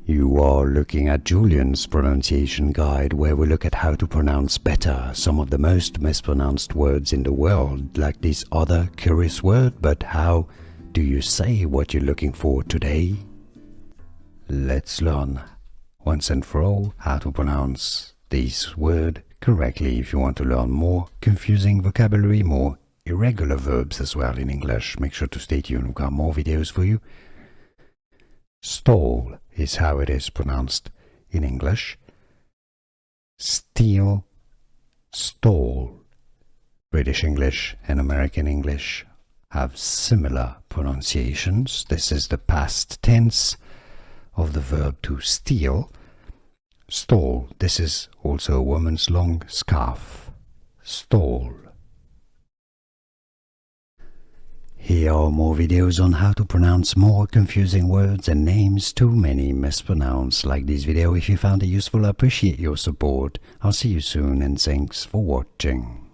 You are looking at Julian's pronunciation guide, where we look at how to pronounce better some of the most mispronounced words in the world, like this other curious word. But how do you say what you're looking for today? Let's learn once and for all how to pronounce this word correctly. If you want to learn more confusing vocabulary, more irregular verbs as well in English, make sure to stay tuned. We've got more videos for you. Stall is how it is pronounced in English. Steal, stole. British English and American English have similar pronunciations. This is the past tense of the verb to steal. Stole. This is also a woman's long scarf. Stole. Here are more videos on how to pronounce more confusing words and names too many mispronounced. Like this video if you found it useful. I appreciate your support. I'll see you soon and thanks for watching.